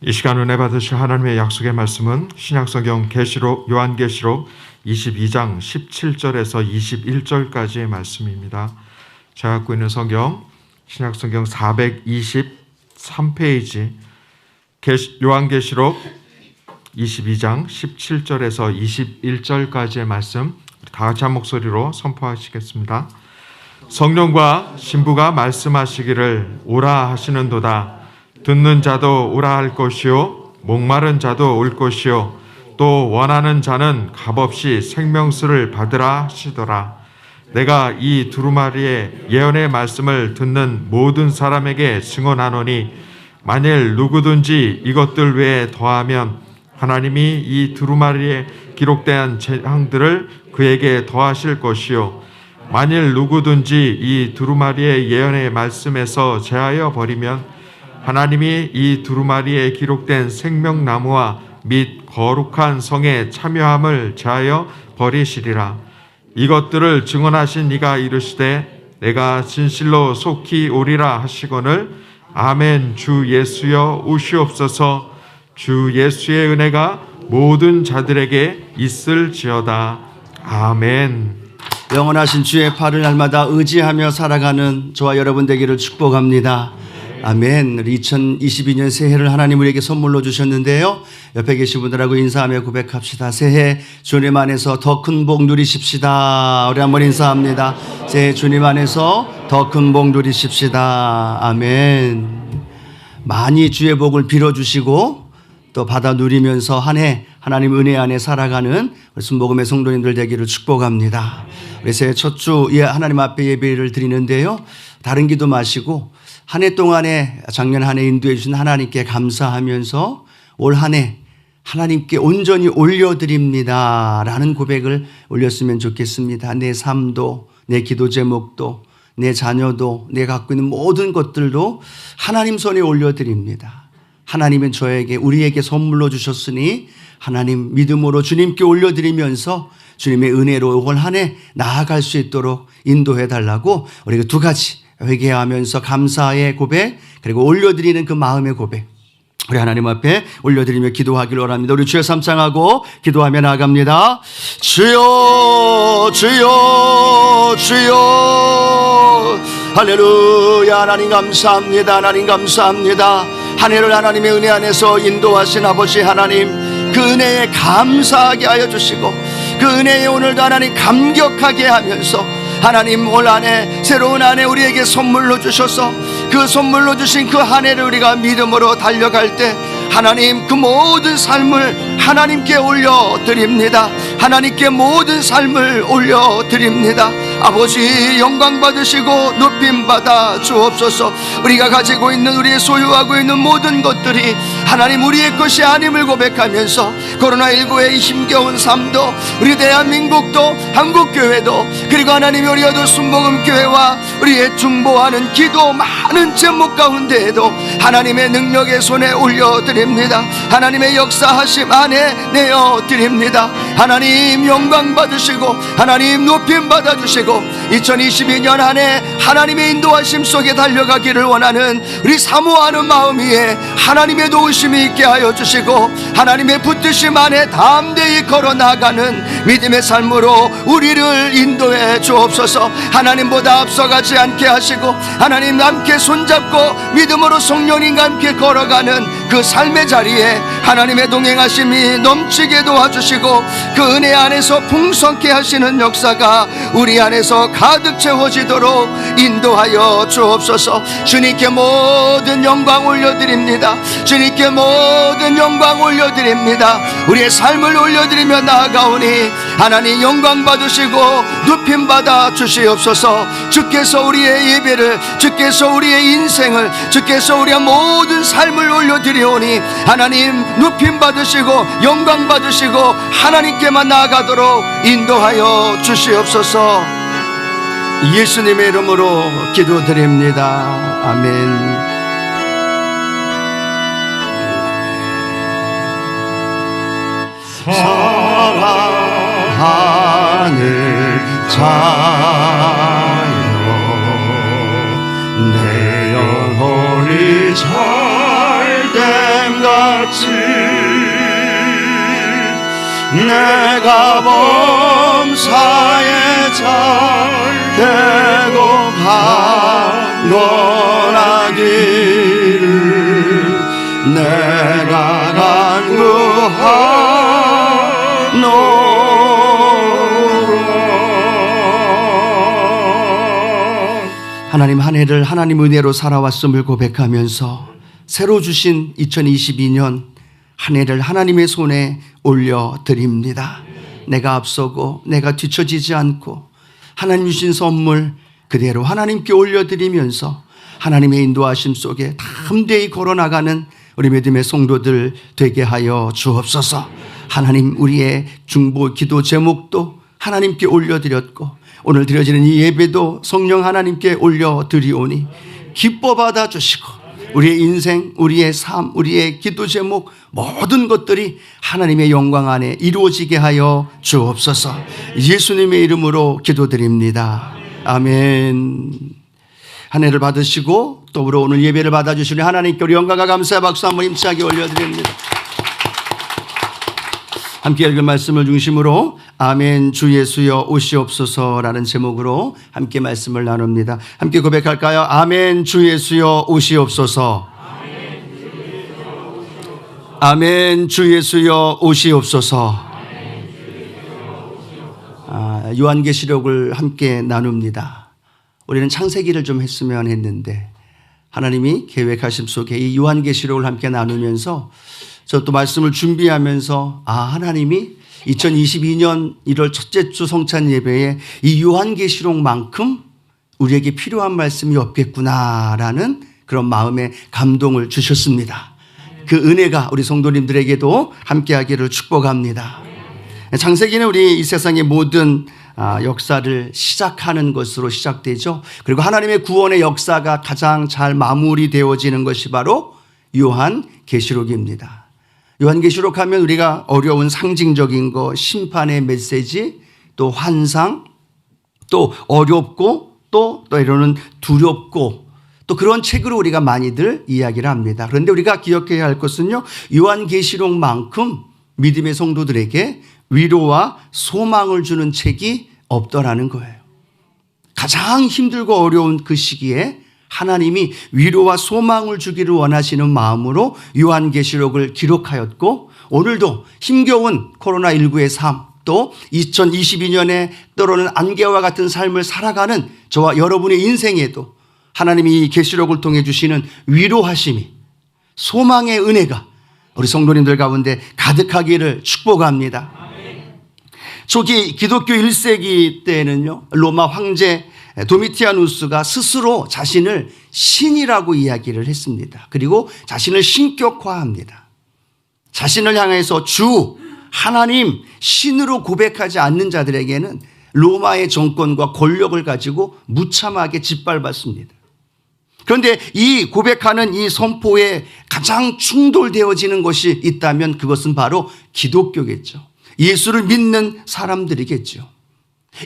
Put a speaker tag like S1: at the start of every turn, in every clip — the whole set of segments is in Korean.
S1: 이 시간 은혜 받으실 하나님의 약속의 말씀은 신약성경 계시록 요한계시록 22장 17절에서 21절까지의 말씀입니다. 제가 갖고 있는 성경 신약성경 423페이지 요한계시록 22장 17절에서 21절까지의 말씀 다 같이 한 목소리로 선포하시겠습니다. 성령과 신부가 말씀하시기를 오라 하시는도다. 듣는 자도 오라 할 것이요 목마른 자도 올 것이요 또 원하는 자는 값없이 생명수를 받으라 하시더라. 내가 이 두루마리의 예언의 말씀을 듣는 모든 사람에게 증언하노니 만일 누구든지 이것들 외에 더하면 하나님이 이 두루마리에 기록된 재앙들을 그에게 더하실 것이요 만일 누구든지 이 두루마리의 예언의 말씀에서 제하여 버리면 하나님이 이 두루마리에 기록된 생명나무와 및 거룩한 성에 참여함을 제하여 버리시리라. 이것들을 증언하신 이가 이르시되 내가 진실로 속히 오리라 하시거늘 아멘. 주 예수여 오시옵소서. 주 예수의 은혜가 모든 자들에게 있을지어다. 아멘.
S2: 영원하신 주의 팔을 날마다 의지하며 살아가는 저와 여러분 되기를 축복합니다. 아멘. 2022년 새해를 하나님 우리에게 선물로 주셨는데요. 옆에 계신 분들하고 인사하며 고백합시다. 새해 주님 안에서 더 큰 복 누리십시다. 우리 한번 인사합니다. 새해 주님 안에서 더 큰 복 누리십시다. 아멘. 많이 주의 복을 빌어주시고 또 받아 누리면서 한 해 하나님 은혜 안에 살아가는 우리 순복음의 성도님들 되기를 축복합니다. 우리 새해 첫 주 하나님 앞에 예배를 드리는데요. 다른 기도 마시고 한 해 동안에 작년 한 해 인도해 주신 하나님께 감사하면서 올 한 해 하나님께 온전히 올려드립니다 라는 고백을 올렸으면 좋겠습니다. 내 삶도 내 기도 제목도 내 자녀도 내 갖고 있는 모든 것들도 하나님 손에 올려드립니다. 하나님은 저에게 우리에게 선물로 주셨으니 하나님 믿음으로 주님께 올려드리면서 주님의 은혜로 올 한 해 나아갈 수 있도록 인도해 달라고 우리가 두 가지 회개하면서 감사의 고백 그리고 올려드리는 그 마음의 고백 우리 하나님 앞에 올려드리며 기도하기를 원합니다. 우리 주여 삼창하고 기도하며 나아갑니다. 주여 주여 주여 할렐루야. 하나님 감사합니다. 하나님 감사합니다. 한 해를 하나님의 은혜 안에서 인도하신 아버지 하나님 그 은혜에 감사하게 하여 주시고 그 은혜에 오늘도 하나님 감격하게 하면서 하나님 올 한 해 새로운 한 해 우리에게 선물로 주셔서 그 선물로 주신 그 한 해를 우리가 믿음으로 달려갈 때 하나님 그 모든 삶을 하나님께 올려드립니다. 하나님께 모든 삶을 올려드립니다. 아버지 영광 받으시고 높임 받아 주옵소서. 우리가 가지고 있는 우리의 소유하고 있는 모든 것들이 하나님 우리의 것이 아님을 고백하면서 코로나19의 힘겨운 삶도 우리 대한민국도 한국교회도 그리고 하나님 우리 어두 순복음교회와 우리의 중보하는 기도 많은 제목 가운데에도 하나님의 능력의 손에 올려드립니다. 하나님의 역사하심 안에 내어드립니다. 하나님 영광 받으시고 하나님 높임 받아주시고 2022년 한 해 하나님의 인도하심 속에 달려가기를 원하는 우리 사모하는 마음 위에 하나님의 도우심이 있게 하여 주시고 하나님의 붙드심 안에 담대히 걸어나가는 믿음의 삶으로 우리를 인도해 주옵소서. 하나님보다 앞서가지 않게 하시고 하나님 함께 손잡고 믿음으로 성령님과 함께 걸어가는 그 삶의 자리에 하나님의 동행하심이 넘치게 도와주시고 그 은혜 안에서 풍성케 하시는 역사가 우리 안에서 가득 채워지도록 인도하여 주옵소서. 주님께 모든 영광 올려드립니다. 주님께 모든 영광 올려드립니다. 우리의 삶을 올려드리며 나아가오니 하나님 영광 받으시고 높임 받아 주시옵소서. 주께서 우리의 예배를 주께서 우리의 인생을 주께서 우리의 모든 삶을 올려드리오니 하나님 높임 받으시고 영광 받으시고 하나님께만 나아가도록 인도하여 주시옵소서. 예수님의 이름으로 기도드립니다. 아멘. 사랑하는 자여 내 영혼이 잘됨 날 같이 내가 범사에 잘 되고 강건하기를 내가 간구하노라. 하나님, 한 해를 하나님 은혜로 살아왔음을 고백하면서 새로 주신 2022년 한 해를 하나님의 손에 올려드립니다. 내가 앞서고 내가 뒤처지지 않고 하나님 주신 선물 그대로 하나님께 올려드리면서 하나님의 인도하심 속에 담대히 걸어나가는 우리 믿음의 성도들 되게 하여 주옵소서. 하나님, 우리의 중보 기도 제목도 하나님께 올려드렸고 오늘 드려지는 이 예배도 성령 하나님께 올려드리오니 기뻐 받아주시고 우리의 인생, 우리의 삶, 우리의 기도 제목 모든 것들이 하나님의 영광 안에 이루어지게 하여 주옵소서. 예수님의 이름으로 기도드립니다. 아멘. 한 해를 받으시고 또 우리 오늘 예배를 받아주시니 하나님께 우리 영광과 감사의 박수 한번 힘차게 올려드립니다. 함께 읽은 말씀을 중심으로 아멘 주 예수여 오시옵소서라는 제목으로 함께 말씀을 나눕니다. 함께 고백할까요? 아멘 주 예수여 오시옵소서. 아멘 주 예수여 오시옵소서. 요한계시록을 함께 나눕니다. 우리는 창세기를 좀 했으면 했는데 하나님이 계획하심 속에 이 요한계시록을 함께 나누면서 저 또 말씀을 준비하면서 하나님이 2022년 1월 첫째 주 성찬 예배에 이 요한계시록만큼 우리에게 필요한 말씀이 없겠구나라는 그런 마음의 감동을 주셨습니다. 그 은혜가 우리 성도님들에게도 함께하기를 축복합니다. 창세기는 우리 이 세상의 모든 역사를 시작하는 것으로 시작되죠. 그리고 하나님의 구원의 역사가 가장 잘 마무리되어지는 것이 바로 요한계시록입니다. 요한계시록 하면 우리가 어려운 상징적인 거, 심판의 메시지, 또 환상, 또 어렵고 또 이러는 두렵고 또 그런 책으로 우리가 많이들 이야기를 합니다. 그런데 우리가 기억해야 할 것은요, 요한계시록만큼 믿음의 성도들에게 위로와 소망을 주는 책이 없더라는 거예요. 가장 힘들고 어려운 그 시기에 하나님이 위로와 소망을 주기를 원하시는 마음으로 요한계시록을 기록하였고 오늘도 힘겨운 코로나19의 삶 또 2022년에 때로는 안개와 같은 삶을 살아가는 저와 여러분의 인생에도 하나님이 이 계시록을 통해 주시는 위로하심이 소망의 은혜가 우리 성도님들 가운데 가득하기를 축복합니다. 초기 기독교 1세기 때에는요, 로마 황제 도미티아누스가 스스로 자신을 신이라고 이야기를 했습니다. 그리고 자신을 신격화합니다. 자신을 향해서 주, 하나님, 신으로 고백하지 않는 자들에게는 로마의 정권과 권력을 가지고 무참하게 짓밟았습니다. 그런데 이 고백하는 이 선포에 가장 충돌되어지는 것이 있다면 그것은 바로 기독교겠죠. 예수를 믿는 사람들이겠죠.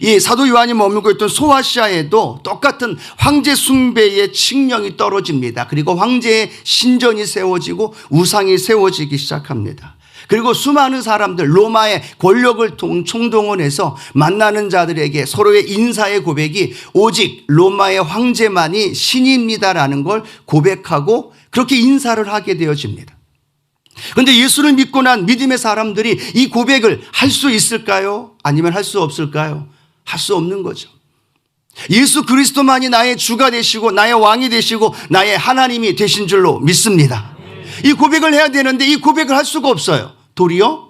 S2: 이 사도 요한이 머물고 있던 소아시아에도 똑같은 황제 숭배의 칙령이 떨어집니다. 그리고 황제의 신전이 세워지고 우상이 세워지기 시작합니다. 그리고 수많은 사람들, 로마의 권력을 총동원해서 만나는 자들에게 서로의 인사의 고백이 오직 로마의 황제만이 신입니다라는 걸 고백하고 그렇게 인사를 하게 되어집니다. 그런데 예수를 믿고 난 믿음의 사람들이 이 고백을 할 수 있을까요? 아니면 할 수 없을까요? 할 수 없는 거죠. 예수 그리스도만이 나의 주가 되시고 나의 왕이 되시고 나의 하나님이 되신 줄로 믿습니다. 이 고백을 해야 되는데 이 고백을 할 수가 없어요. 도리어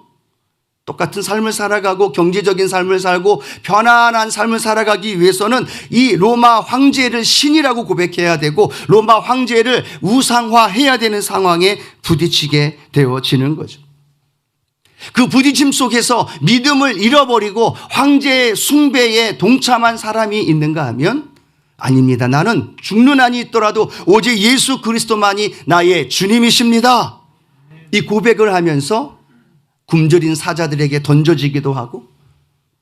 S2: 똑같은 삶을 살아가고 경제적인 삶을 살고 편안한 삶을 살아가기 위해서는 이 로마 황제를 신이라고 고백해야 되고 로마 황제를 우상화해야 되는 상황에 부딪히게 되어지는 거죠. 그 부딪힘 속에서 믿음을 잃어버리고 황제의 숭배에 동참한 사람이 있는가 하면 아닙니다. 나는 죽는 한이 있더라도 오직 예수 그리스도만이 나의 주님이십니다. 이 고백을 하면서 굶주린 사자들에게 던져지기도 하고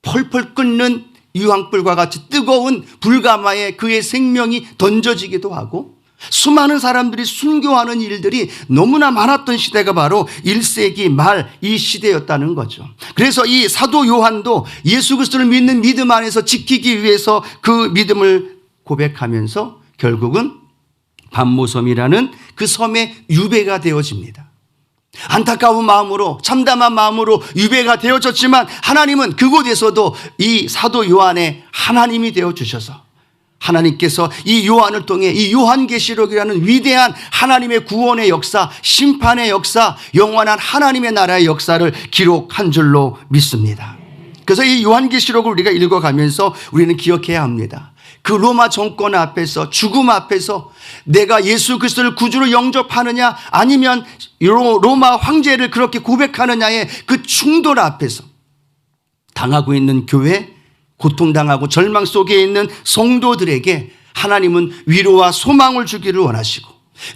S2: 펄펄 끓는 유황불과 같이 뜨거운 불가마에 그의 생명이 던져지기도 하고 수많은 사람들이 순교하는 일들이 너무나 많았던 시대가 바로 1세기 말 이 시대였다는 거죠. 그래서 이 사도 요한도 예수 그리스도를 믿는 믿음 안에서 지키기 위해서 그 믿음을 고백하면서 결국은 반모섬이라는 그 섬에 유배가 되어집니다. 안타까운 마음으로, 참담한 마음으로 유배가 되어졌지만 하나님은 그곳에서도 이 사도 요한의 하나님이 되어주셔서 하나님께서 이 요한을 통해 이 요한계시록이라는 위대한 하나님의 구원의 역사, 심판의 역사, 영원한 하나님의 나라의 역사를 기록한 줄로 믿습니다. 그래서 이 요한계시록을 우리가 읽어가면서 우리는 기억해야 합니다. 그 로마 정권 앞에서, 죽음 앞에서 내가 예수 그리스도를 구주로 영접하느냐 아니면 로마 황제를 그렇게 고백하느냐의 그 충돌 앞에서 당하고 있는 교회, 고통당하고 절망 속에 있는 성도들에게 하나님은 위로와 소망을 주기를 원하시고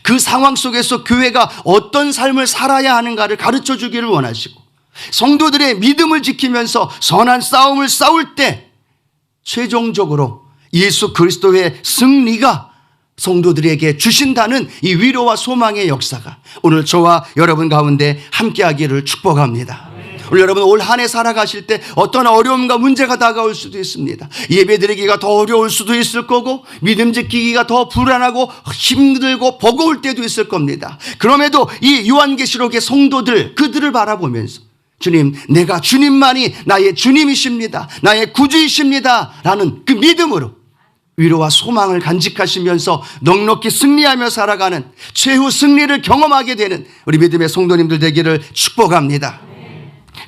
S2: 그 상황 속에서 교회가 어떤 삶을 살아야 하는가를 가르쳐 주기를 원하시고 성도들의 믿음을 지키면서 선한 싸움을 싸울 때 최종적으로 예수 그리스도의 승리가 성도들에게 주신다는 이 위로와 소망의 역사가 오늘 저와 여러분 가운데 함께하기를 축복합니다. 우리 여러분 올 한 해 살아가실 때 어떤 어려움과 문제가 다가올 수도 있습니다. 예배드리기가 더 어려울 수도 있을 거고 믿음 지키기가 더 불안하고 힘들고 버거울 때도 있을 겁니다. 그럼에도 이 요한계시록의 성도들 그들을 바라보면서 주님, 내가 주님만이 나의 주님이십니다. 나의 구주이십니다. 라는 그 믿음으로 위로와 소망을 간직하시면서 넉넉히 승리하며 살아가는 최후 승리를 경험하게 되는 우리 믿음의 성도님들 되기를 축복합니다.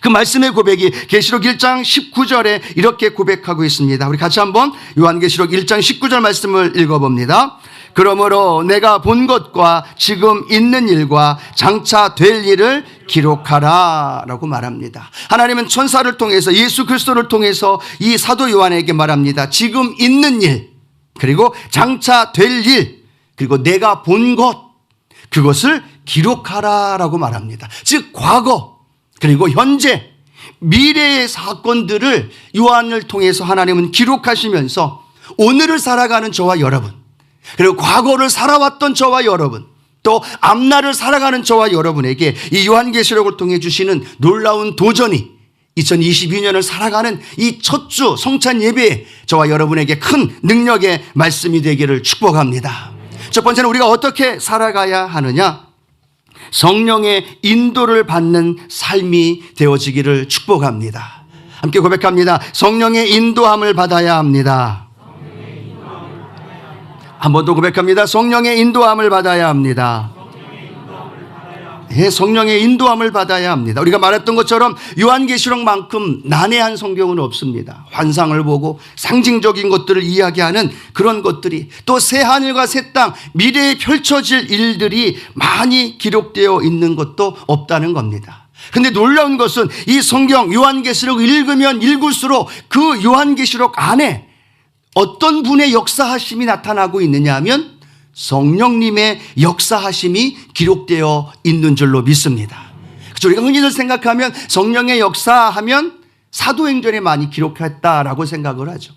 S2: 그 말씀의 고백이 계시록 1장 19절에 이렇게 고백하고 있습니다. 우리 같이 한번 요한계시록 1장 19절 말씀을 읽어봅니다. 그러므로 내가 본 것과 지금 있는 일과 장차 될 일을 기록하라 라고 말합니다. 하나님은 천사를 통해서 예수 그리스도를 통해서 이 사도 요한에게 말합니다. 지금 있는 일 그리고 장차 될 일 그리고 내가 본 것 그것을 기록하라 라고 말합니다. 즉 과거 그리고 현재 미래의 사건들을 요한을 통해서 하나님은 기록하시면서 오늘을 살아가는 저와 여러분 그리고 과거를 살아왔던 저와 여러분 또 앞날을 살아가는 저와 여러분에게 이 요한계시록을 통해 주시는 놀라운 도전이 2022년을 살아가는 이 첫 주 성찬 예배에 저와 여러분에게 큰 능력의 말씀이 되기를 축복합니다. 첫 번째는 우리가 어떻게 살아가야 하느냐? 성령의 인도를 받는 삶이 되어지기를 축복합니다. 함께 고백합니다. 성령의 인도함을 받아야 합니다. 한 번 더 고백합니다. 성령의 인도함을 받아야 합니다. 예, 성령의 인도함을 받아야 합니다. 우리가 말했던 것처럼 요한계시록만큼 난해한 성경은 없습니다. 환상을 보고 상징적인 것들을 이야기하는 그런 것들이 또 새하늘과 새 땅 미래에 펼쳐질 일들이 많이 기록되어 있는 것도 없다는 겁니다. 그런데 놀라운 것은 이 성경 요한계시록을 읽으면 읽을수록 그 요한계시록 안에 어떤 분의 역사하심이 나타나고 있느냐 하면 성령님의 역사하심이 기록되어 있는 줄로 믿습니다. 그래서 우리가 흔히들 생각하면 성령의 역사하면 사도행전에 많이 기록했다라고 생각을 하죠.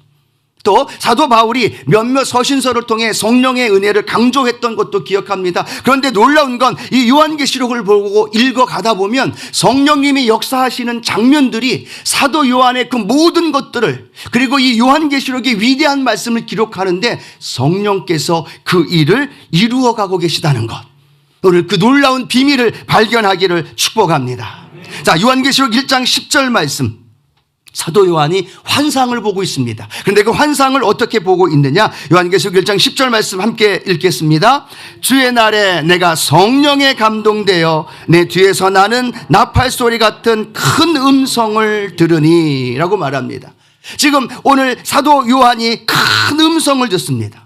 S2: 또 사도 바울이 몇몇 서신서를 통해 성령의 은혜를 강조했던 것도 기억합니다. 그런데 놀라운 건 이 요한계시록을 보고 읽어가다 보면 성령님이 역사하시는 장면들이 사도 요한의 그 모든 것들을 그리고 이 요한계시록의 위대한 말씀을 기록하는데 성령께서 그 일을 이루어가고 계시다는 것. 오늘 그 놀라운 비밀을 발견하기를 축복합니다. 자, 요한계시록 1장 10절 말씀. 사도 요한이 환상을 보고 있습니다. 그런데 그 환상을 어떻게 보고 있느냐? 요한계시록 1장 10절 말씀 함께 읽겠습니다. 주의 날에 내가 성령에 감동되어 내 뒤에서 나는 나팔 소리 같은 큰 음성을 들으니 라고 말합니다. 지금 오늘 사도 요한이 큰 음성을 듣습니다.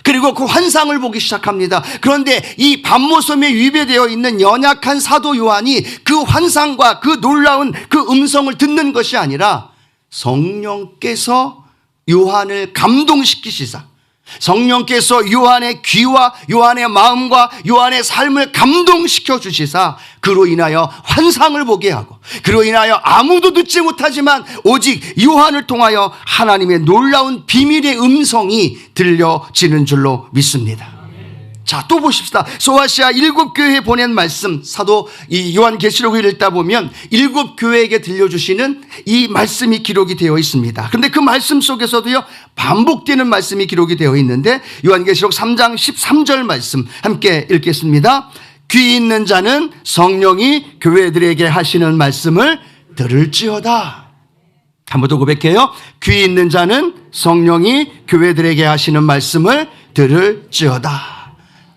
S2: 그리고 그 환상을 보기 시작합니다. 그런데 이 반모섬에 위배되어 있는 연약한 사도 요한이 그 환상과 그 놀라운 그 음성을 듣는 것이 아니라 성령께서 요한을 감동시키시사 성령께서 요한의 귀와 요한의 마음과 요한의 삶을 감동시켜 주시사 그로 인하여 환상을 보게 하고 그로 인하여 아무도 듣지 못하지만 오직 요한을 통하여 하나님의 놀라운 비밀의 음성이 들려지는 줄로 믿습니다. 자, 또 보십시다. 소아시아 7교회에 보낸 말씀, 사도 이 요한계시록을 읽다 보면 7교회에게 들려주시는 이 말씀이 기록이 되어 있습니다. 그런데 그 말씀 속에서도요, 반복되는 말씀이 기록이 되어 있는데 요한계시록 3장 13절 말씀 함께 읽겠습니다. 귀 있는 자는 성령이 교회들에게 하시는 말씀을 들을지어다. 한 번 더 고백해요. 귀 있는 자는 성령이 교회들에게 하시는 말씀을 들을지어다.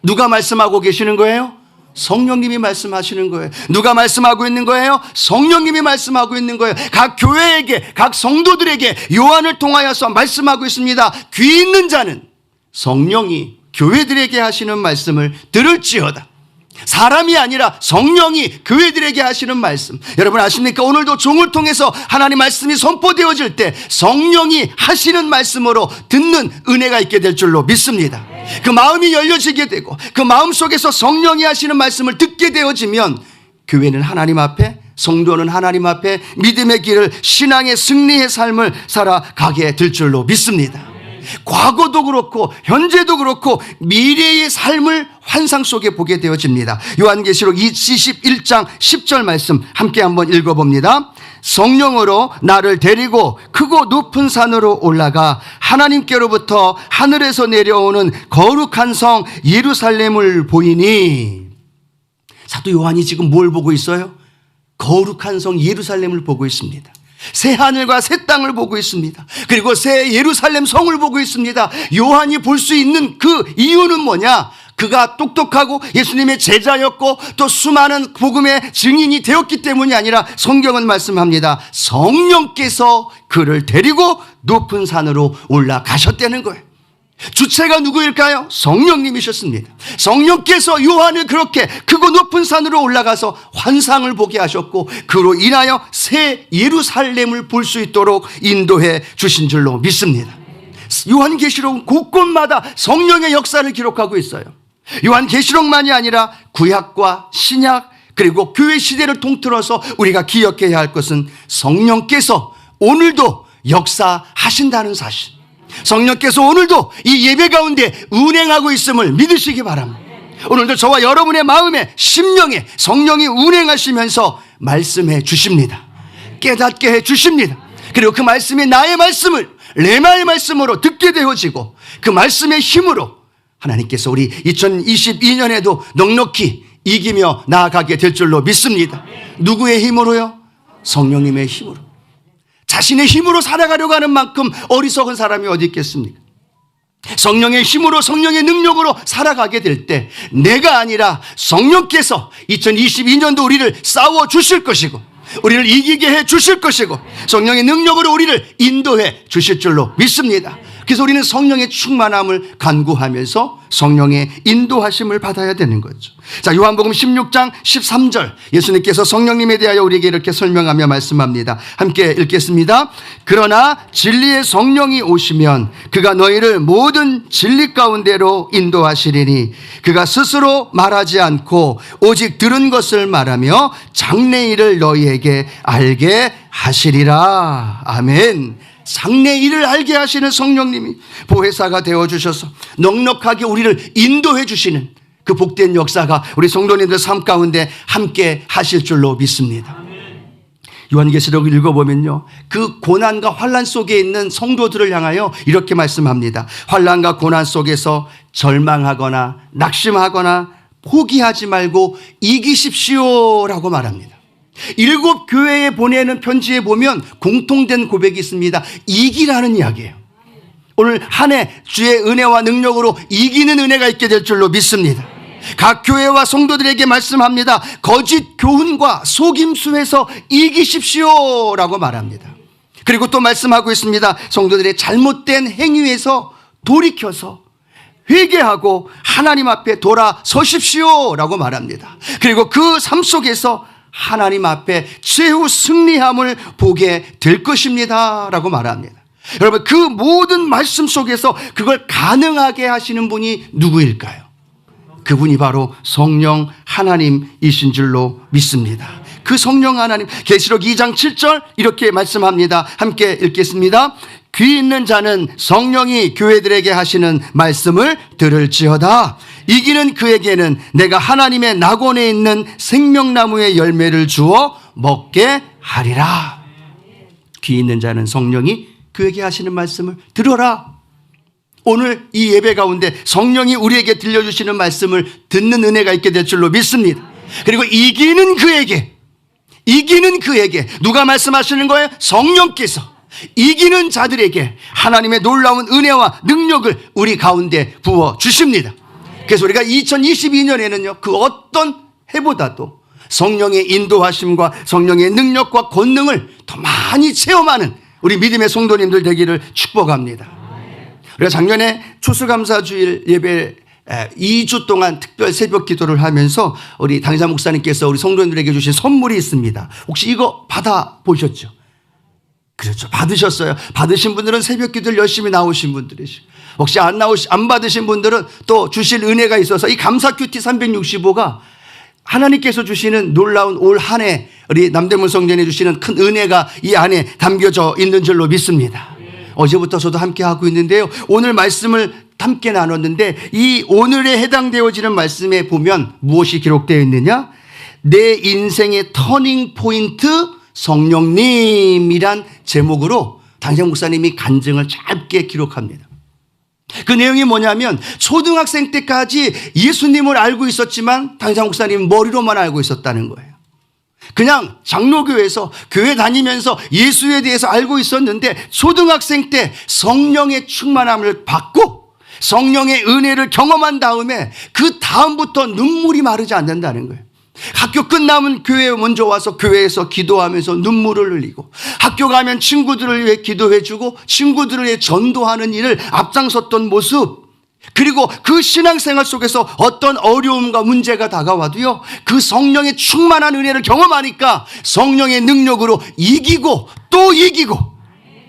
S2: 누가 말씀하고 계시는 거예요? 성령님이 말씀하시는 거예요. 누가 말씀하고 있는 거예요? 성령님이 말씀하고 있는 거예요. 각 교회에게, 각 성도들에게 요한을 통하여서 말씀하고 있습니다. 귀 있는 자는 성령이 교회들에게 하시는 말씀을 들을지어다. 사람이 아니라 성령이 교회들에게 하시는 말씀. 여러분 아십니까? 오늘도 종을 통해서 하나님 말씀이 선포되어질 때 성령이 하시는 말씀으로 듣는 은혜가 있게 될 줄로 믿습니다. 그 마음이 열려지게 되고 그 마음 속에서 성령이 하시는 말씀을 듣게 되어지면 교회는 하나님 앞에, 성도는 하나님 앞에 믿음의 길을, 신앙의 승리의 삶을 살아가게 될 줄로 믿습니다. 과거도 그렇고 현재도 그렇고 미래의 삶을 환상 속에 보게 되어집니다. 요한계시록 21장 10절 말씀 함께 한번 읽어봅니다. 성령으로 나를 데리고 크고 높은 산으로 올라가 하나님께로부터 하늘에서 내려오는 거룩한 성 예루살렘을 보이니. 사도 요한이 지금 뭘 보고 있어요? 거룩한 성 예루살렘을 보고 있습니다. 새 하늘과 새 땅을 보고 있습니다. 그리고 새 예루살렘 성을 보고 있습니다. 요한이 볼 수 있는 그 이유는 뭐냐? 그가 똑똑하고 예수님의 제자였고 또 수많은 복음의 증인이 되었기 때문이 아니라 성경은 말씀합니다. 성령께서 그를 데리고 높은 산으로 올라가셨다는 거예요. 주체가 누구일까요? 성령님이셨습니다. 성령께서 요한을 그렇게 크고 높은 산으로 올라가서 환상을 보게 하셨고 그로 인하여 새 예루살렘을 볼 수 있도록 인도해 주신 줄로 믿습니다. 요한계시록은 곳곳마다 성령의 역사를 기록하고 있어요. 요한계시록만이 아니라 구약과 신약 그리고 교회 시대를 통틀어서 우리가 기억해야 할 것은 성령께서 오늘도 역사하신다는 사실, 성령께서 오늘도 이 예배 가운데 운행하고 있음을 믿으시기 바랍니다. 오늘도 저와 여러분의 마음에 심령에 성령이 운행하시면서 말씀해 주십니다. 깨닫게 해 주십니다. 그리고 그 말씀이 나의 말씀을 레마의 말씀으로 듣게 되어지고 그 말씀의 힘으로 하나님께서 우리 2022년에도 넉넉히 이기며 나아가게 될 줄로 믿습니다. 누구의 힘으로요? 성령님의 힘으로. 자신의 힘으로 살아가려고 하는 만큼 어리석은 사람이 어디 있겠습니까? 성령의 힘으로, 성령의 능력으로 살아가게 될 때 내가 아니라 성령께서 2022년도 우리를 싸워 주실 것이고 우리를 이기게 해 주실 것이고 성령의 능력으로 우리를 인도해 주실 줄로 믿습니다. 그래서 우리는 성령의 충만함을 간구하면서 성령의 인도하심을 받아야 되는 거죠. 자, 요한복음 16장 13절 예수님께서 성령님에 대하여 우리에게 이렇게 설명하며 말씀합니다. 함께 읽겠습니다. 그러나 진리의 성령이 오시면 그가 너희를 모든 진리 가운데로 인도하시리니 그가 스스로 말하지 않고 오직 들은 것을 말하며 장래일을 너희에게 알게 하시리라. 아멘. 장래일을 알게 하시는 성령님이 보혜사가 되어주셔서 넉넉하게 우리를 인도해 주시는 그 복된 역사가 우리 성도님들 삶 가운데 함께 하실 줄로 믿습니다. 요한계시록을 읽어보면요, 그 고난과 환난 속에 있는 성도들을 향하여 이렇게 말씀합니다. 환난과 고난 속에서 절망하거나 낙심하거나 포기하지 말고 이기십시오라고 말합니다. 7교회에 보내는 편지에 보면 공통된 고백이 있습니다. 이기라는 이야기예요. 오늘 한 해 주의 은혜와 능력으로 이기는 은혜가 있게 될 줄로 믿습니다. 각 교회와 성도들에게 말씀합니다. 거짓 교훈과 속임수에서 이기십시오라고 말합니다. 그리고 또 말씀하고 있습니다. 성도들의 잘못된 행위에서 돌이켜서 회개하고 하나님 앞에 돌아서십시오라고 말합니다. 그리고 그 삶 속에서 하나님 앞에 최후 승리함을 보게 될 것입니다 라고 말합니다. 여러분, 그 모든 말씀 속에서 그걸 가능하게 하시는 분이 누구일까요? 그분이 바로 성령 하나님이신 줄로 믿습니다. 그 성령 하나님, 계시록 2장 7절 이렇게 말씀합니다. 함께 읽겠습니다. 귀 있는 자는 성령이 교회들에게 하시는 말씀을 들을지어다. 이기는 그에게는 내가 하나님의 낙원에 있는 생명나무의 열매를 주어 먹게 하리라. 귀 있는 자는 성령이 그에게 하시는 말씀을 들어라. 오늘 이 예배 가운데 성령이 우리에게 들려주시는 말씀을 듣는 은혜가 있게 될 줄로 믿습니다. 그리고 이기는 그에게 누가 말씀하시는 거예요? 성령께서 이기는 자들에게 하나님의 놀라운 은혜와 능력을 우리 가운데 부어 주십니다. 그래서 우리가 2022년에는요, 그 어떤 해보다도 성령의 인도하심과 성령의 능력과 권능을 더 많이 체험하는 우리 믿음의 성도님들 되기를 축복합니다. 우리가 작년에 추수감사주일 예배 2주 동안 특별 새벽 기도를 하면서 우리 당의자 목사님께서 우리 성도님들에게 주신 선물이 있습니다. 혹시 이거 받아보셨죠? 그렇죠. 받으셨어요. 받으신 분들은 새벽 기도를 열심히 나오신 분들이시고, 혹시 안 받으신 분들은 또 주실 은혜가 있어서 이 감사 큐티 365가 하나님께서 주시는 놀라운 올 한 해 우리 남대문 성전에 주시는 큰 은혜가 이 안에 담겨져 있는 줄로 믿습니다. 어제부터 저도 함께 하고 있는데요, 오늘 말씀을 함께 나눴는데 이 오늘에 해당되어지는 말씀에 보면 무엇이 기록되어 있느냐? 내 인생의 터닝 포인트 성령님이란 제목으로 당장 목사님이 간증을 짧게 기록합니다. 그 내용이 뭐냐면 초등학생 때까지 예수님을 알고 있었지만 당장 목사님은 머리로만 알고 있었다는 거예요. 그냥 장로교회에서 교회 다니면서 예수에 대해서 알고 있었는데 초등학생 때 성령의 충만함을 받고 성령의 은혜를 경험한 다음에 그 다음부터 눈물이 마르지 않는다는 거예요. 학교 끝나면 교회에 먼저 와서 교회에서 기도하면서 눈물을 흘리고, 학교 가면 친구들을 위해 기도해주고 친구들을 위해 전도하는 일을 앞장섰던 모습, 그리고 그 신앙생활 속에서 어떤 어려움과 문제가 다가와도요, 그 성령의 충만한 은혜를 경험하니까 성령의 능력으로 이기고 또 이기고,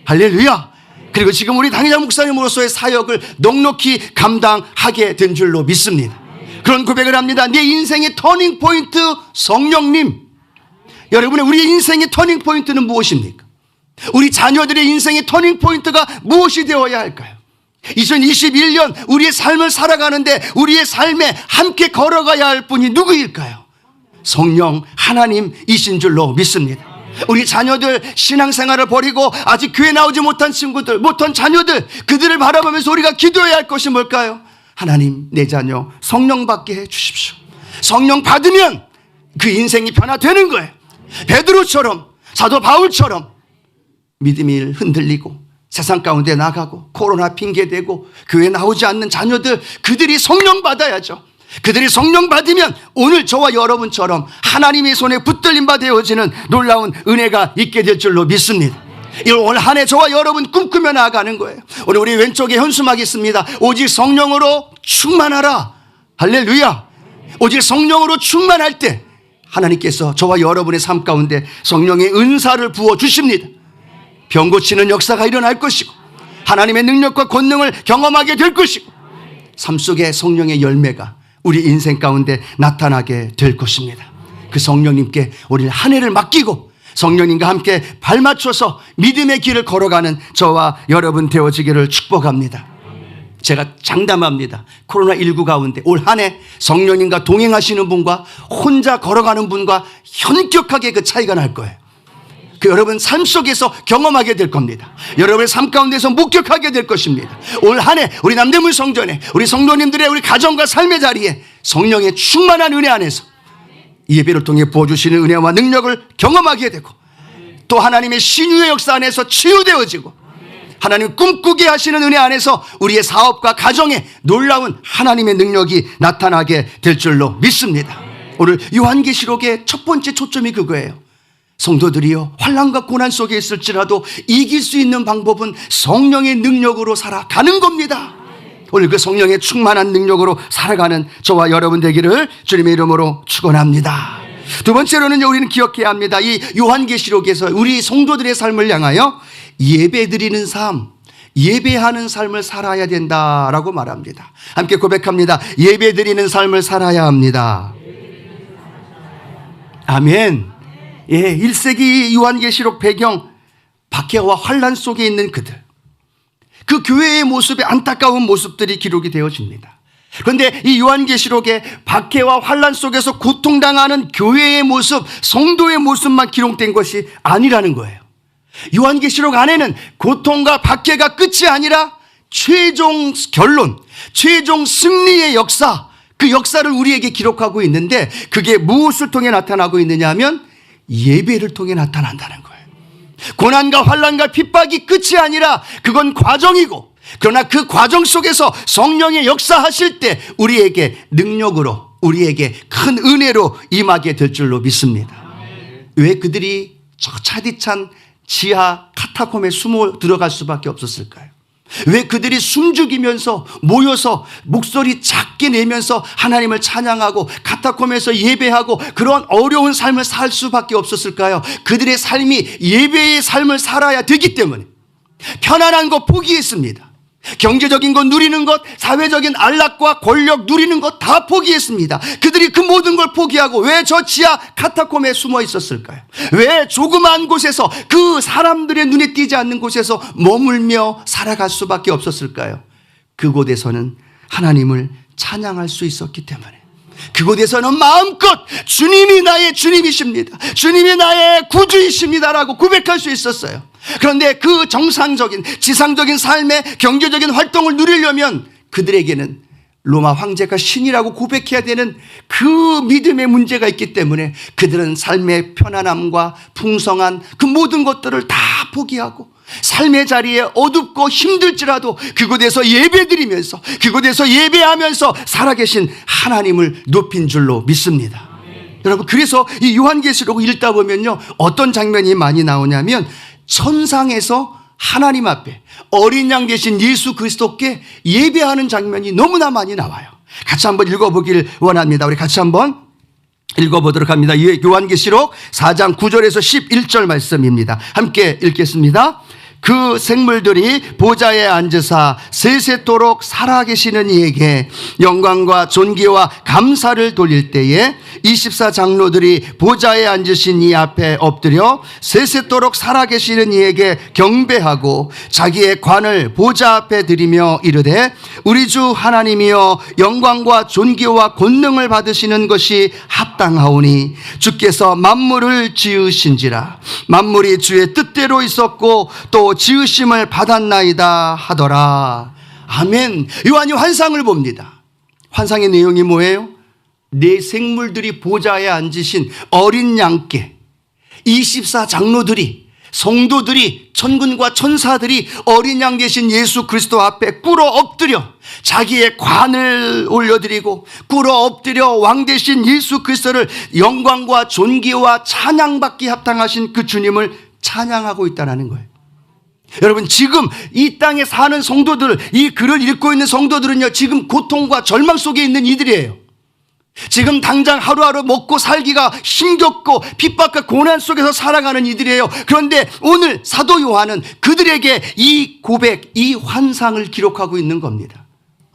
S2: 할렐루야. 그리고 지금 우리 당의자 목사님으로서의 사역을 넉넉히 감당하게 된 줄로 믿습니다. 그런 고백을 합니다. 내 인생의 터닝 포인트 성령님. 여러분의 우리의 인생의 터닝 포인트는 무엇입니까? 우리 자녀들의 인생의 터닝 포인트가 무엇이 되어야 할까요? 2021년 우리의 삶을 살아가는데 우리의 삶에 함께 걸어가야 할 분이 누구일까요? 성령 하나님이신 줄로 믿습니다. 우리 자녀들 신앙생활을 버리고 아직 교회 나오지 못한 친구들, 못한 자녀들, 그들을 바라보면서 우리가 기도해야 할 것이 뭘까요? 하나님, 내 자녀 성령 받게 해 주십시오. 성령 받으면 그 인생이 변화되는 거예요. 베드로처럼, 사도 바울처럼 믿음이 흔들리고 세상 가운데 나가고 코로나 핑계대고 교회 나오지 않는 자녀들, 그들이 성령 받아야죠. 그들이 성령 받으면 오늘 저와 여러분처럼 하나님의 손에 붙들림 바 되어지는 놀라운 은혜가 있게 될 줄로 믿습니다. 올 한 해 저와 여러분 꿈꾸며 나아가는 거예요. 오늘 우리 왼쪽에 현수막이 있습니다. 오직 성령으로 충만하라. 할렐루야. 오직 성령으로 충만할 때 하나님께서 저와 여러분의 삶 가운데 성령의 은사를 부어 주십니다. 병 고치는 역사가 일어날 것이고 하나님의 능력과 권능을 경험하게 될 것이고 삶 속에 성령의 열매가 우리 인생 가운데 나타나게 될 것입니다. 그 성령님께 우리 한 해를 맡기고 성령님과 함께 발맞춰서 믿음의 길을 걸어가는 저와 여러분 되어지기를 축복합니다. 제가 장담합니다. 코로나19 가운데 올 한 해 성령님과 동행하시는 분과 혼자 걸어가는 분과 현격하게 그 차이가 날 거예요. 그 여러분 삶 속에서 경험하게 될 겁니다. 여러분의 삶 가운데서 목격하게 될 것입니다. 올 한 해 우리 남대문 성전에 우리 성도님들의 우리 가정과 삶의 자리에 성령의 충만한 은혜 안에서 이 예배를 통해 부어주시는 은혜와 능력을 경험하게 되고 또 하나님의 신유의 역사 안에서 치유되어지고 하나님 꿈꾸게 하시는 은혜 안에서 우리의 사업과 가정에 놀라운 하나님의 능력이 나타나게 될 줄로 믿습니다. 오늘 요한계시록의 첫 번째 초점이 그거예요. 성도들이요, 환난과 고난 속에 있을지라도 이길 수 있는 방법은 성령의 능력으로 살아가는 겁니다. 오늘 그 성령의 충만한 능력으로 살아가는 저와 여러분 되기를 주님의 이름으로 축원합니다. 두 번째로는요, 우리는 기억해야 합니다. 이 요한계시록에서 우리 성도들의 삶을 향하여 예배드리는 삶, 예배하는 삶을 살아야 된다라고 말합니다. 함께 고백합니다. 예배드리는 삶을 살아야 합니다. 아멘. 예, 1세기 요한계시록 배경, 박해와 환난 속에 있는 그들, 그 교회의 모습에 안타까운 모습들이 기록이 되어집니다. 그런데 이 요한계시록에 박해와 환난 속에서 고통당하는 교회의 모습, 성도의 모습만 기록된 것이 아니라는 거예요. 요한계시록 안에는 고통과 박해가 끝이 아니라 최종 결론, 최종 승리의 역사, 그 역사를 우리에게 기록하고 있는데 그게 무엇을 통해 나타나고 있느냐 하면 예배를 통해 나타난다는 거예요. 고난과 환난과 핍박이 끝이 아니라 그건 과정이고, 그러나 그 과정 속에서 성령의 역사하실 때 우리에게 능력으로, 우리에게 큰 은혜로 임하게 될 줄로 믿습니다. 왜 그들이 저 차디찬 지하 카타콤에 숨어 들어갈 수밖에 없었을까요? 왜 그들이 숨죽이면서 모여서 목소리 작게 내면서 하나님을 찬양하고 카타콤에서 예배하고 그런 어려운 삶을 살 수밖에 없었을까요? 그들의 삶이 예배의 삶을 살아야 되기 때문에 편안한 거 포기했습니다. 경제적인 것 누리는 것, 사회적인 안락과 권력 누리는 것 다 포기했습니다. 그들이 그 모든 걸 포기하고 왜 저 지하 카타콤에 숨어 있었을까요? 왜 조그마한 곳에서, 그 사람들의 눈에 띄지 않는 곳에서 머물며 살아갈 수밖에 없었을까요? 그곳에서는 하나님을 찬양할 수 있었기 때문에, 그곳에서는 마음껏 주님이 나의 주님이십니다, 주님이 나의 구주이십니다라고 고백할 수 있었어요. 그런데 그 정상적인 지상적인 삶의 경제적인 활동을 누리려면 그들에게는 로마 황제가 신이라고 고백해야 되는 그 믿음의 문제가 있기 때문에 그들은 삶의 편안함과 풍성한 그 모든 것들을 다 포기하고 삶의 자리에 어둡고 힘들지라도 그곳에서 예배드리면서, 그곳에서 예배하면서 살아계신 하나님을 높인 줄로 믿습니다. 여러분, 그래서 이 요한계시록을 읽다 보면요, 어떤 장면이 많이 나오냐면 천상에서 하나님 앞에 어린 양 되신 예수 그리스도께 예배하는 장면이 너무나 많이 나와요. 같이 한번 읽어보길 원합니다. 우리 같이 한번 읽어보도록 합니다. 요한계시록 4장 9절에서 11절 말씀입니다. 함께 읽겠습니다. 그 생물들이 보좌에 앉으사 세세토록 살아계시는 이에게 영광과 존귀와 감사를 돌릴 때에 24장로들이 보좌에 앉으신 이 앞에 엎드려 세세토록 살아계시는 이에게 경배하고 자기의 관을 보좌 앞에 드리며 이르되 우리 주 하나님이여 영광과 존귀와 권능을 받으시는 것이 합당하오니 주께서 만물을 지으신지라. 만물이 주의 뜻대로 있었고 또 지으심을 받았나이다 하더라. 아멘. 요한이 환상을 봅니다. 환상의 내용이 뭐예요? 네 생물들이 보좌에 앉으신 어린 양께 24장로들이, 성도들이, 천군과 천사들이 어린 양 계신 예수 그리스도 앞에 꿇어 엎드려 자기의 관을 올려드리고 꿇어 엎드려 왕 되신 예수 그리스도를 영광과 존귀와 찬양받기 합당하신 그 주님을 찬양하고 있다는 거예요. 여러분, 지금 이 땅에 사는 성도들, 이 글을 읽고 있는 성도들은요, 지금 고통과 절망 속에 있는 이들이에요. 지금 당장 하루하루 먹고 살기가 힘겹고 핍박과 고난 속에서 살아가는 이들이에요. 그런데 오늘 사도 요한은 그들에게 이 고백, 이 환상을 기록하고 있는 겁니다.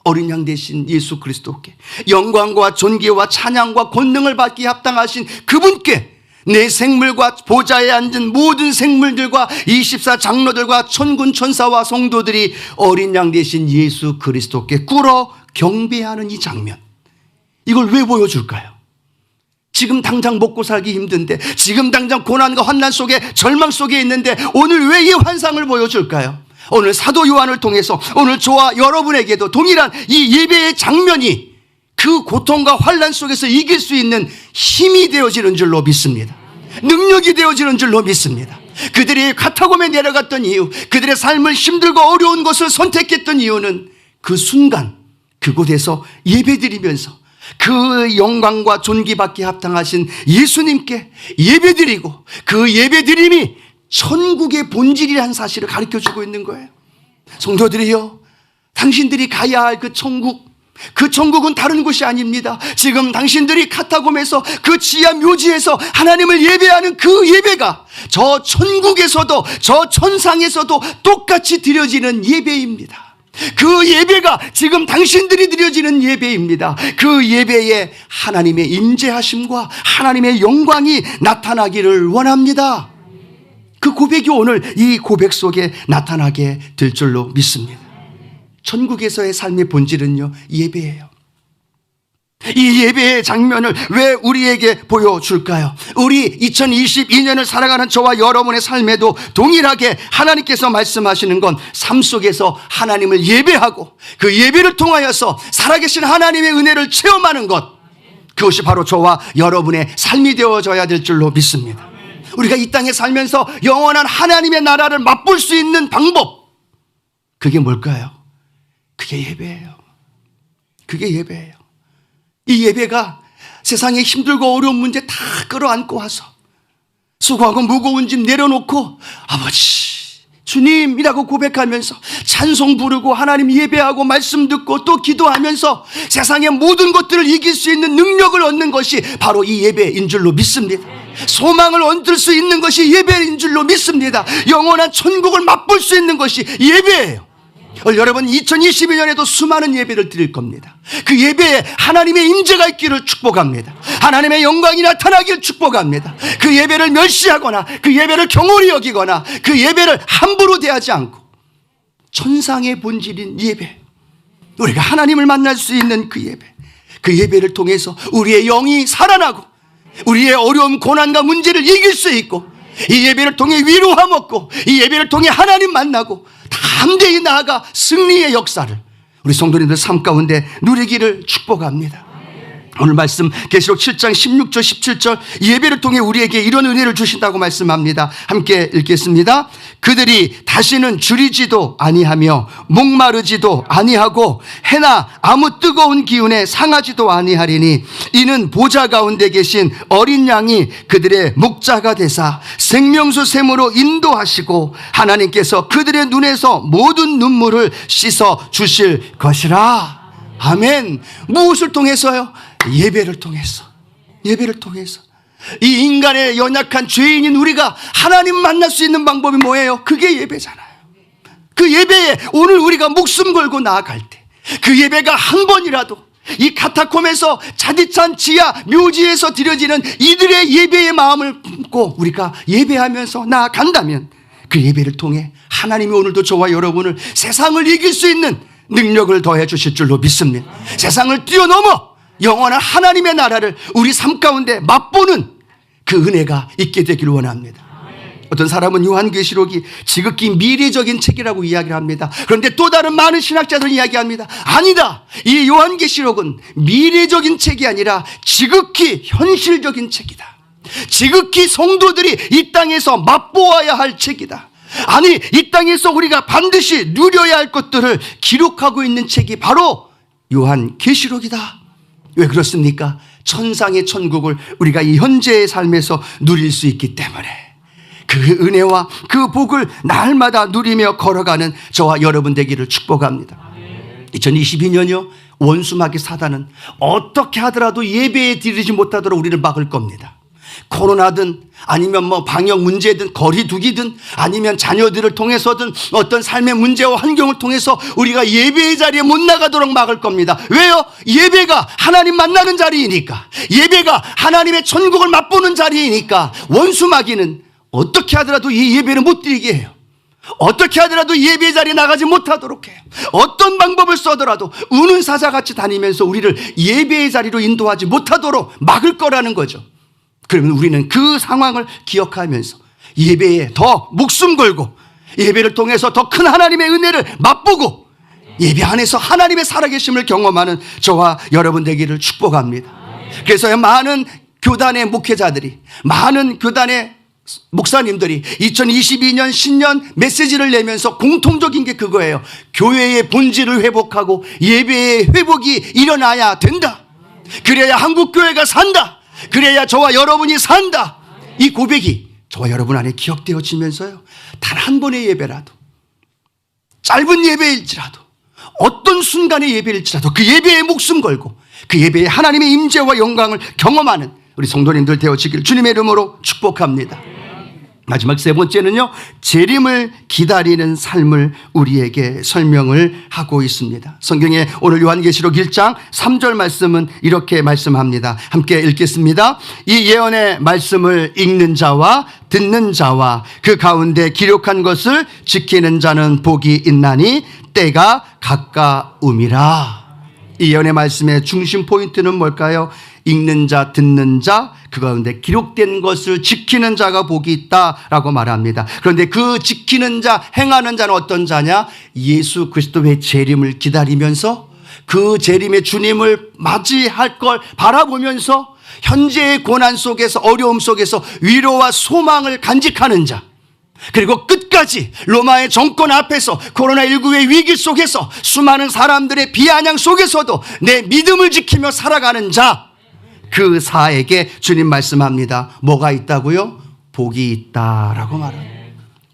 S2: 어린 양 되신 예수 그리스도께 영광과 존귀와 찬양과 권능을 받기 합당하신 그분께 내 생물과 보좌에 앉은 모든 생물들과 24장로들과 천군 천사와 성도들이 어린 양 되신 예수 그리스도께 꿇어 경배하는 이 장면, 이걸 왜 보여줄까요? 지금 당장 먹고 살기 힘든데, 지금 당장 고난과 환난 속에 절망 속에 있는데 오늘 왜 이 환상을 보여줄까요? 오늘 사도 요한을 통해서 오늘 저와 여러분에게도 동일한 이 예배의 장면이 그 고통과 환난 속에서 이길 수 있는 힘이 되어지는 줄로 믿습니다. 능력이 되어지는 줄로 믿습니다. 그들이 카타콤에 내려갔던 이유, 그들의 삶을 힘들고 어려운 것을 선택했던 이유는 그 순간 그곳에서 예배드리면서 그 영광과 존귀받기 합당하신 예수님께 예배드리고 그 예배드림이 천국의 본질이라는 사실을 가르쳐주고 있는 거예요. 성도들이요, 당신들이 가야 할 그 천국, 그 천국은 다른 곳이 아닙니다. 지금 당신들이 카타콤에서 그 지하 묘지에서 하나님을 예배하는 그 예배가 저 천국에서도 저 천상에서도 똑같이 드려지는 예배입니다. 그 예배가 지금 당신들이 드려지는 예배입니다. 그 예배에 하나님의 임재하심과 하나님의 영광이 나타나기를 원합니다. 그 고백이 오늘 이 고백 속에 나타나게 될 줄로 믿습니다. 천국에서의 삶의 본질은요, 예배예요. 이 예배의 장면을 왜 우리에게 보여줄까요? 우리 2022년을 살아가는 저와 여러분의 삶에도 동일하게 하나님께서 말씀하시는 건 삶 속에서 하나님을 예배하고 그 예배를 통하여서 살아계신 하나님의 은혜를 체험하는 것, 그것이 바로 저와 여러분의 삶이 되어져야 될 줄로 믿습니다. 우리가 이 땅에 살면서 영원한 하나님의 나라를 맛볼 수 있는 방법, 그게 뭘까요? 그게 예배예요. 그게 예배예요. 이 예배가 세상의 힘들고 어려운 문제 다 끌어안고 와서 수고하고 무거운 짐 내려놓고 아버지 주님이라고 고백하면서 찬송 부르고 하나님 예배하고 말씀 듣고 또 기도하면서 세상의 모든 것들을 이길 수 있는 능력을 얻는 것이 바로 이 예배인 줄로 믿습니다. 소망을 얻을 수 있는 것이 예배인 줄로 믿습니다. 영원한 천국을 맛볼 수 있는 것이 예배예요. 여러분 2022년에도 수많은 예배를 드릴 겁니다. 그 예배에 하나님의 임재가 있기를 축복합니다. 하나님의 영광이 나타나기를 축복합니다. 그 예배를 멸시하거나 그 예배를 경홀히 여기거나 그 예배를 함부로 대하지 않고 천상의 본질인 예배, 우리가 하나님을 만날 수 있는 그 예배, 그 예배를 통해서 우리의 영이 살아나고 우리의 어려움 고난과 문제를 이길 수 있고 이 예배를 통해 위로함 얻고 이 예배를 통해 하나님 만나고 담대히 나아가 승리의 역사를 우리 성도님들 삶 가운데 누리기를 축복합니다. 오늘 말씀 계시록 7장 16절 17절 예배를 통해 우리에게 이런 은혜를 주신다고 말씀합니다. 함께 읽겠습니다. 그들이 다시는 줄이지도 아니하며 목마르지도 아니하고 해나 아무 뜨거운 기운에 상하지도 아니하리니 이는 보좌 가운데 계신 어린 양이 그들의 목자가 되사 생명수 샘으로 인도하시고 하나님께서 그들의 눈에서 모든 눈물을 씻어 주실 것이라. 아멘. 무엇을 통해서요? 예배를 통해서. 예배를 통해서. 이 인간의 연약한 죄인인 우리가 하나님 만날 수 있는 방법이 뭐예요? 그게 예배잖아요. 그 예배에 오늘 우리가 목숨 걸고 나아갈 때 그 예배가 한 번이라도 이 카타콤에서 자디찬 지하 묘지에서 드려지는 이들의 예배의 마음을 품고 우리가 예배하면서 나아간다면 그 예배를 통해 하나님이 오늘도 저와 여러분을 세상을 이길 수 있는 능력을 더해 주실 줄로 믿습니다. 세상을 뛰어넘어 영원한 하나님의 나라를 우리 삶 가운데 맛보는 그 은혜가 있게 되기를 원합니다. 어떤 사람은 요한계시록이 지극히 미래적인 책이라고 이야기를 합니다. 그런데 또 다른 많은 신학자들은 이야기합니다. 아니다. 이 요한계시록은 미래적인 책이 아니라 지극히 현실적인 책이다. 지극히 성도들이 이 땅에서 맛보아야 할 책이다. 아니, 이 땅에서 우리가 반드시 누려야 할 것들을 기록하고 있는 책이 바로 요한계시록이다. 왜 그렇습니까? 천상의 천국을 우리가 이 현재의 삶에서 누릴 수 있기 때문에 그 은혜와 그 복을 날마다 누리며 걸어가는 저와 여러분 되기를 축복합니다. 2022년이요, 원수마귀 사단은 어떻게 하더라도 예배에 드리지 못하도록 우리를 막을 겁니다. 코로나든 아니면 뭐 방역 문제든 거리두기든 아니면 자녀들을 통해서든 어떤 삶의 문제와 환경을 통해서 우리가 예배의 자리에 못 나가도록 막을 겁니다. 왜요? 예배가 하나님 만나는 자리이니까, 예배가 하나님의 천국을 맛보는 자리이니까 원수마귀는 어떻게 하더라도 이 예배를 못 드리게 해요. 어떻게 하더라도 예배 자리에 나가지 못하도록 해요. 어떤 방법을 써더라도 우는 사자같이 다니면서 우리를 예배의 자리로 인도하지 못하도록 막을 거라는 거죠. 그러면 우리는 그 상황을 기억하면서 예배에 더 목숨 걸고 예배를 통해서 더 큰 하나님의 은혜를 맛보고 예배 안에서 하나님의 살아계심을 경험하는 저와 여러분 되기를 축복합니다. 그래서 많은 교단의 목회자들이, 많은 교단의 목사님들이 2022년 신년 메시지를 내면서 공통적인 게 그거예요. 교회의 본질을 회복하고 예배의 회복이 일어나야 된다. 그래야 한국교회가 산다. 그래야 저와 여러분이 산다. 이 고백이 저와 여러분 안에 기억되어지면서요, 단 한 번의 예배라도, 짧은 예배일지라도, 어떤 순간의 예배일지라도 그 예배에 목숨 걸고 그 예배에 하나님의 임재와 영광을 경험하는 우리 성도님들 되어지길 주님의 이름으로 축복합니다. 마지막 세 번째는요, 재림을 기다리는 삶을 우리에게 설명을 하고 있습니다. 성경에 오늘 요한계시록 1장 3절 말씀은 이렇게 말씀합니다. 함께 읽겠습니다. 이 예언의 말씀을 읽는 자와 듣는 자와 그 가운데 기록한 것을 지키는 자는 복이 있나니 때가 가까움이라. 이 예언의 말씀의 중심 포인트는 뭘까요? 읽는 자, 듣는 자, 그 가운데 기록된 것을 지키는 자가 복이 있다라고 말합니다. 그런데 그 지키는 자, 행하는 자는 어떤 자냐? 예수 그리스도의 재림을 기다리면서 그 재림의 주님을 맞이할 걸 바라보면서 현재의 고난 속에서, 어려움 속에서 위로와 소망을 간직하는 자, 그리고 끝까지 로마의 정권 앞에서, 코로나19의 위기 속에서, 수많은 사람들의 비아냥 속에서도 내 믿음을 지키며 살아가는 자, 그 사에게 주님 말씀합니다. 뭐가 있다고요? 복이 있다라고 말합니다.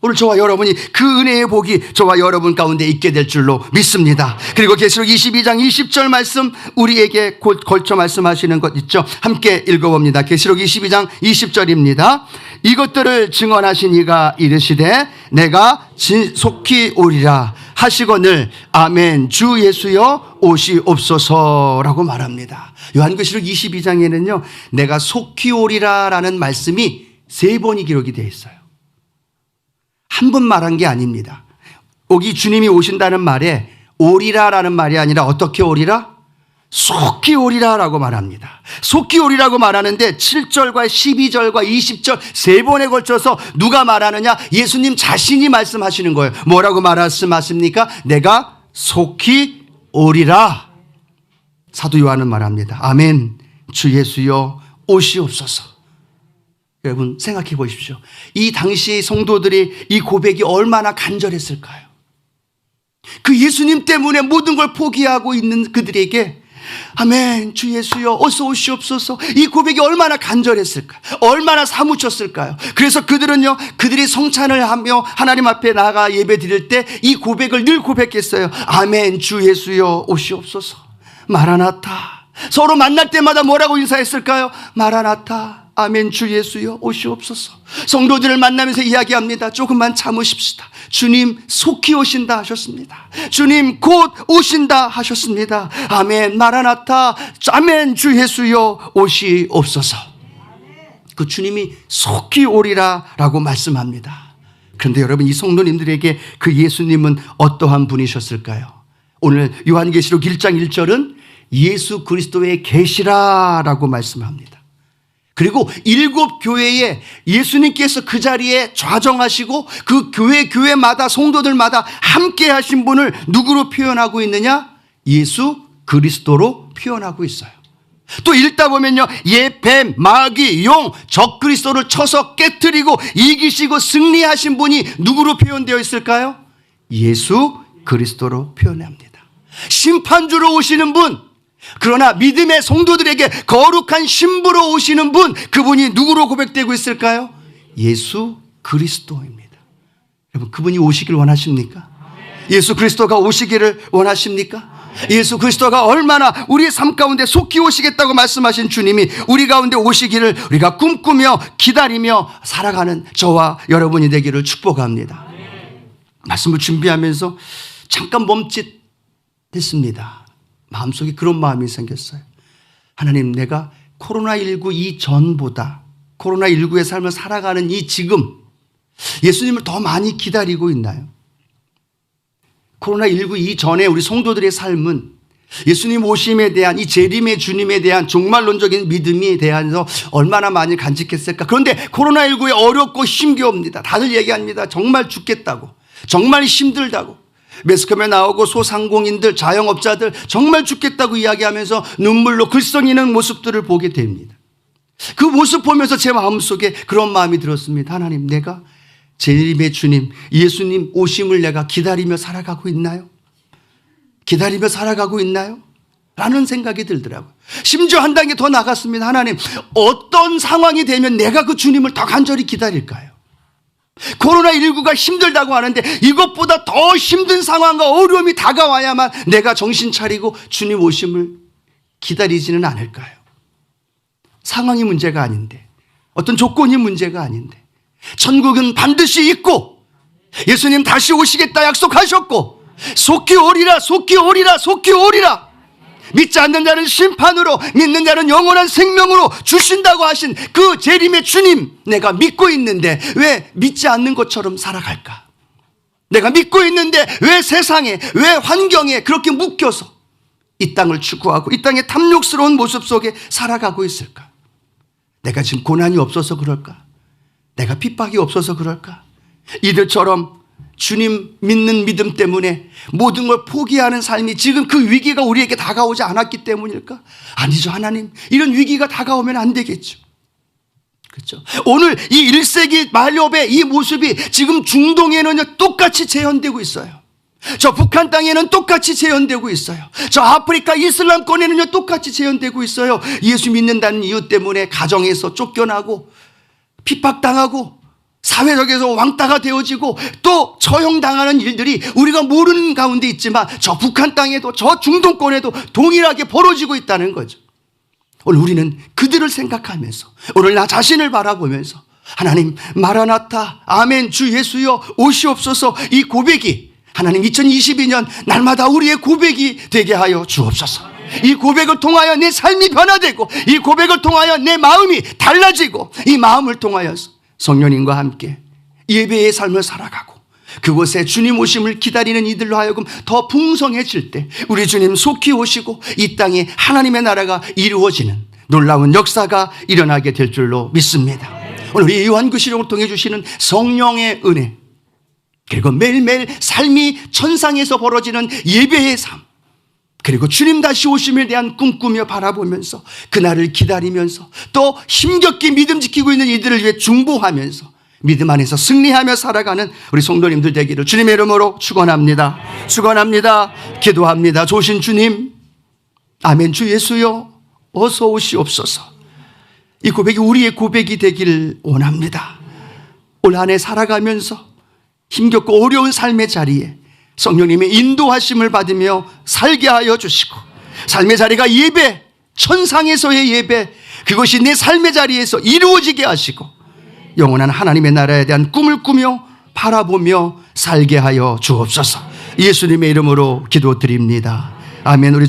S2: 오늘 저와 여러분이 그 은혜의 복이 저와 여러분 가운데 있게 될 줄로 믿습니다. 그리고 계시록 22장 20절 말씀, 우리에게 걸쳐 말씀하시는 것 있죠. 함께 읽어봅니다. 계시록 22장 20절입니다. 이것들을 증언하신 이가 이르시되 내가 속히 오리라 하시거늘 아멘 주 예수여 오시옵소서라고 말합니다. 요한계시록 22장에는요 내가 속히 오리라 라는 말씀이 3번이 기록이 되어 있어요. 한 번 말한 게 아닙니다. 여기 주님이 오신다는 말에 오리라라는 말이 아니라 어떻게 오리라? 속히 오리라라고 말합니다. 속히 오리라고 말하는데 7절과 12절과 20절 3번에 걸쳐서 누가 말하느냐? 예수님 자신이 말씀하시는 거예요. 뭐라고 말씀하십니까? 내가 속히 오리라. 사도 요한은 말합니다. 아멘 주 예수여 오시옵소서. 여러분 생각해 보십시오. 이 당시 성도들이 이 고백이 얼마나 간절했을까요? 그 예수님 때문에 모든 걸 포기하고 있는 그들에게 아멘 주 예수여 어서 오시옵소서, 이 고백이 얼마나 간절했을까요? 얼마나 사무쳤을까요? 그래서 그들은요 그들이 성찬을 하며 하나님 앞에 나아가 예배 드릴 때 이 고백을 늘 고백했어요. 아멘 주 예수여 오시옵소서. 마라나타. 서로 만날 때마다 뭐라고 인사했을까요? 마라나타. 아멘 주 예수여 오시옵소서. 성도들을 만나면서 이야기합니다. 조금만 참으십시다. 주님 속히 오신다 하셨습니다. 주님 곧 오신다 하셨습니다. 아멘 마라나타. 아멘 주 예수여 오시옵소서. 그 주님이 속히 오리라 라고 말씀합니다. 그런데 여러분 이 성도님들에게 그 예수님은 어떠한 분이셨을까요? 오늘 요한계시록 1장 1절은 예수 그리스도의 계시라라고 말씀합니다. 그리고 7 교회에 예수님께서 그 자리에 좌정하시고 그 교회마다 성도들마다 함께 하신 분을 누구로 표현하고 있느냐? 예수 그리스도로 표현하고 있어요. 또 읽다 보면요 뱀, 마귀, 용, 적 그리스도를 쳐서 깨트리고 이기시고 승리하신 분이 누구로 표현되어 있을까요? 예수 그리스도로 표현합니다. 심판주로 오시는 분, 그러나 믿음의 성도들에게 거룩한 신부로 오시는 분, 그분이 누구로 고백되고 있을까요? 예수 그리스도입니다. 여러분 그분이 오시길 원하십니까? 예수 그리스도가 오시기를 원하십니까? 예수 그리스도가 얼마나 우리의 삶 가운데 속히 오시겠다고 말씀하신 주님이 우리 가운데 오시기를 우리가 꿈꾸며 기다리며 살아가는 저와 여러분이 되기를 축복합니다. 말씀을 준비하면서 잠깐 멈칫했습니다. 마음속에 그런 마음이 생겼어요. 하나님, 내가 코로나19 이전보다 코로나19의 삶을 살아가는 이 지금 예수님을 더 많이 기다리고 있나요? 코로나19 이전에 우리 성도들의 삶은 예수님 오심에 대한 이 재림의 주님에 대한 종말론적인 믿음에 대해서 얼마나 많이 간직했을까. 그런데 코로나19에 어렵고 힘겨웁니다. 다들 얘기합니다. 정말 죽겠다고, 정말 힘들다고. 매스컴에 나오고 소상공인들, 자영업자들 정말 죽겠다고 이야기하면서 눈물로 글썽이는 모습들을 보게 됩니다. 그 모습 보면서 제 마음속에 그런 마음이 들었습니다. 하나님, 내가 재림의 주님 예수님 오심을 내가 기다리며 살아가고 있나요? 기다리며 살아가고 있나요? 라는 생각이 들더라고요. 심지어 한 단계 더 나갔습니다. 하나님, 어떤 상황이 되면 내가 그 주님을 더 간절히 기다릴까요? 코로나19가 힘들다고 하는데 이것보다 더 힘든 상황과 어려움이 다가와야만 내가 정신 차리고 주님 오심을 기다리지는 않을까요? 상황이 문제가 아닌데, 어떤 조건이 문제가 아닌데, 천국은 반드시 있고 예수님 다시 오시겠다 약속하셨고 속히 오리라 속히 오리라 속히 오리라, 믿지 않는 자는 심판으로, 믿는 자는 영원한 생명으로 주신다고 하신 그 재림의 주님 내가 믿고 있는데 왜 믿지 않는 것처럼 살아갈까? 내가 믿고 있는데 왜 세상에, 왜 환경에 그렇게 묶여서 이 땅을 추구하고 이 땅의 탐욕스러운 모습 속에 살아가고 있을까? 내가 지금 고난이 없어서 그럴까? 내가 핍박이 없어서 그럴까? 이들처럼 주님 믿는 믿음 때문에 모든 걸 포기하는 삶이 지금 그 위기가 우리에게 다가오지 않았기 때문일까? 아니죠, 하나님. 이런 위기가 다가오면 안 되겠죠. 그렇죠? 오늘 이 1세기 말엽의 이 모습이 지금 중동에는 똑같이 재현되고 있어요. 저 북한 땅에는 똑같이 재현되고 있어요. 저 아프리카 이슬람권에는 똑같이 재현되고 있어요. 예수 믿는다는 이유 때문에 가정에서 쫓겨나고 핍박당하고 사회적에서 왕따가 되어지고 또 처형당하는 일들이 우리가 모르는 가운데 있지만 저 북한 땅에도 저 중동권에도 동일하게 벌어지고 있다는 거죠. 오늘 우리는 그들을 생각하면서 오늘 나 자신을 바라보면서 하나님 마라나타 아멘 주 예수여 오시옵소서 이 고백이 하나님 2022년 날마다 우리의 고백이 되게 하여 주옵소서. 이 고백을 통하여 내 삶이 변화되고 이 고백을 통하여 내 마음이 달라지고 이 마음을 통하여서 성령님과 함께 예배의 삶을 살아가고 그곳에 주님 오심을 기다리는 이들로 하여금 더 풍성해질 때 우리 주님 속히 오시고 이 땅에 하나님의 나라가 이루어지는 놀라운 역사가 일어나게 될 줄로 믿습니다. 오늘 이 요한계시록을 통해 주시는 성령의 은혜 그리고 매일매일 삶이 천상에서 벌어지는 예배의 삶 그리고 주님 다시 오심에 대한 꿈꾸며 바라보면서 그날을 기다리면서 또 힘겹게 믿음 지키고 있는 이들을 위해 중보하면서 믿음 안에서 승리하며 살아가는 우리 성도님들 되기를 주님의 이름으로 축원합니다. 축원합니다. 기도합니다. 조신 주님 아멘 주 예수여 어서 오시옵소서. 이 고백이 우리의 고백이 되기를 원합니다. 올 한 해 살아가면서 힘겹고 어려운 삶의 자리에 성령님의 인도하심을 받으며 살게 하여 주시고 삶의 자리가 예배, 천상에서의 예배 그것이 내 삶의 자리에서 이루어지게 하시고 영원한 하나님의 나라에 대한 꿈을 꾸며 바라보며 살게 하여 주옵소서. 예수님의 이름으로 기도드립니다. 아멘. 우리